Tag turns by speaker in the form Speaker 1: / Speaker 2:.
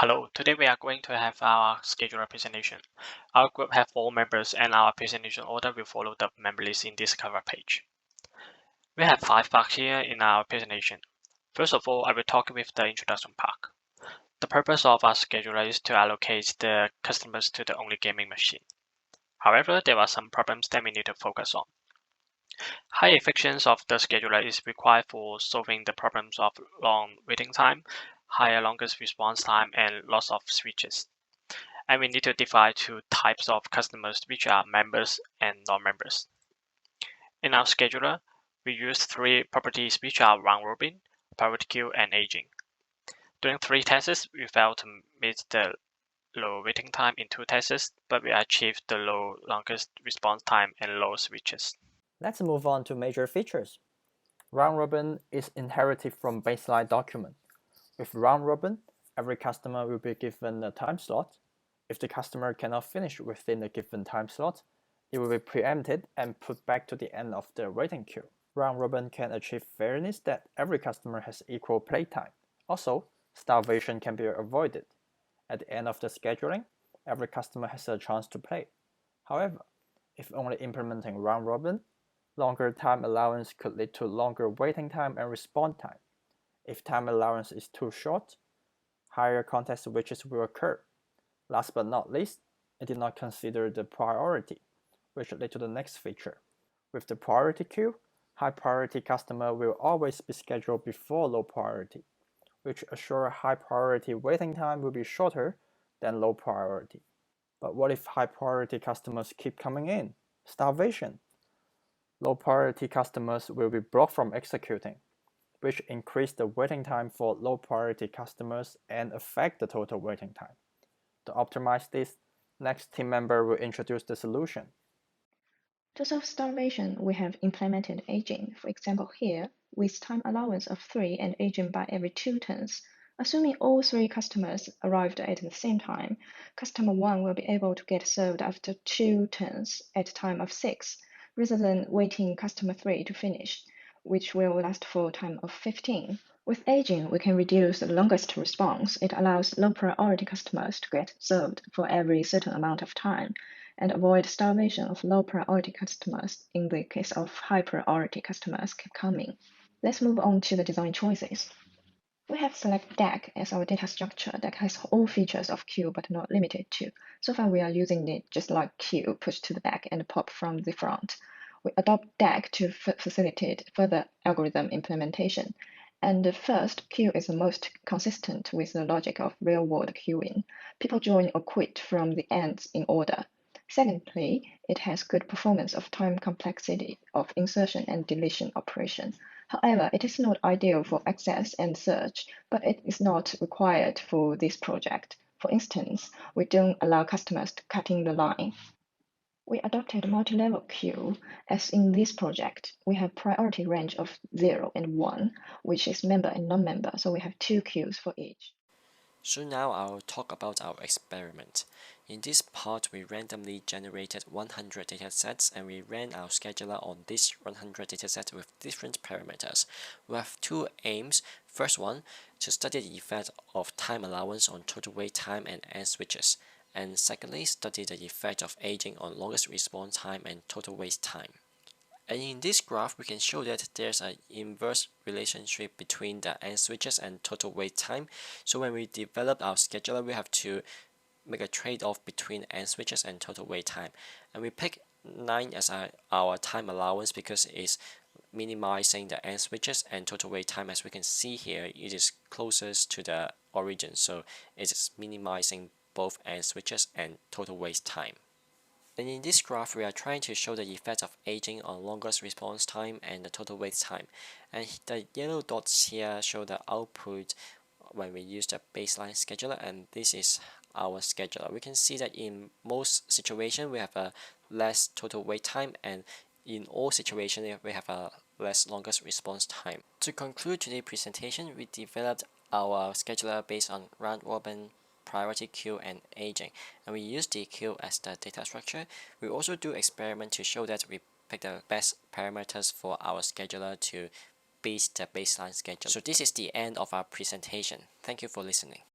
Speaker 1: Hello, today we are going to have our scheduler presentation. Our group have 4 members and our presentation order will follow the member list in this cover page. We have 5 parts here in our presentation. First of all, I will talk with the introduction part. The purpose of our scheduler is to allocate the customers to the only gaming machine. However, there are some problems that we need to focus on. High efficiency of the scheduler is required for solving the problems of long waiting time, higher longest response time, and loss of switches. And we need to define 2 types of customers, which are members and non-members. In our scheduler, we use 3 properties which are round robin, priority queue, and aging. During 3 tests, we failed to meet the low waiting time in 2 tests, but we achieved the low longest response time and low switches.
Speaker 2: Let's move on to major features. Round robin is inherited from baseline document. With round robin, every customer will be given a time slot. If the customer cannot finish within the given time slot, it will be preempted and put back to the end of the waiting queue. Round robin can achieve fairness that every customer has equal playtime. Also, starvation can be avoided. At the end of the scheduling, every customer has a chance to play. However, if only implementing round robin, longer time allowance could lead to longer waiting time and response time. If time allowance is too short, higher context switches will occur. Last but not least, it did not consider the priority, which led to the next feature. With the priority queue, high priority customer will always be scheduled before low priority, which assure high priority waiting time will be shorter than low priority. But what if high priority customers keep coming in? Starvation. Low priority customers will be blocked from executing, which increase the waiting time for low priority customers and affect the total waiting time. To optimize this, next team member will introduce the solution.
Speaker 3: To solve starvation, we have implemented aging, for example here, with time allowance of 3 and aging by every 2 turns. Assuming all 3 customers arrived at the same time, customer 1 will be able to get served after 2 turns at a time of 6, rather than waiting customer 3 to finish, which will last for a time of 15. With aging, we can reduce the longest response. It allows low priority customers to get served for every certain amount of time, and avoid starvation of low priority customers in the case of high priority customers keep coming. Let's move on to the design choices. We have select DAG as our data structure that has all features of queue but not limited to. So far we are using it just like queue, push to the back and pop from the front. We adopt DAG to facilitate further algorithm implementation. And first, queue is the most consistent with the logic of real-world queuing. People join or quit from the ends in order. Secondly, it has good performance of time complexity of insertion and deletion operation. However, it is not ideal for access and search, but it is not required for this project. For instance, we don't allow customers to cut in the line. We adopted multi-level queue, as in this project, we have priority range of 0 and 1, which is member and non-member, so we have 2 queues for each.
Speaker 4: So now I'll talk about our experiment. In this part, we randomly generated 100 datasets and we ran our scheduler on this 100 datasets with different parameters. We have 2 aims. First one, to study the effect of time allowance on total wait time and end switches. And secondly, study the effect of aging on longest response time and total wait time. And in this graph, we can show that there's an inverse relationship between the end switches and total wait time. So when we develop our scheduler, we have to make a trade-off between end switches and total wait time. And we pick 9 as our time allowance because it's minimizing the end switches, and total wait time, as we can see here, it is closest to the origin. So it's minimizing both end switches and total wait time. And in this graph, we are trying to show the effect of aging on longest response time and the total wait time. And the yellow dots here show the output when we use the baseline scheduler, and this is our scheduler. We can see that in most situations, we have a less total wait time, and in all situations, we have a less longest response time. To conclude today's presentation, we developed our scheduler based on round robin, priority queue, and aging, and we use the queue as the data structure. We also do experiment to show that we pick the best parameters for our scheduler to beat the baseline schedule. So this is the end of our presentation. Thank you for listening.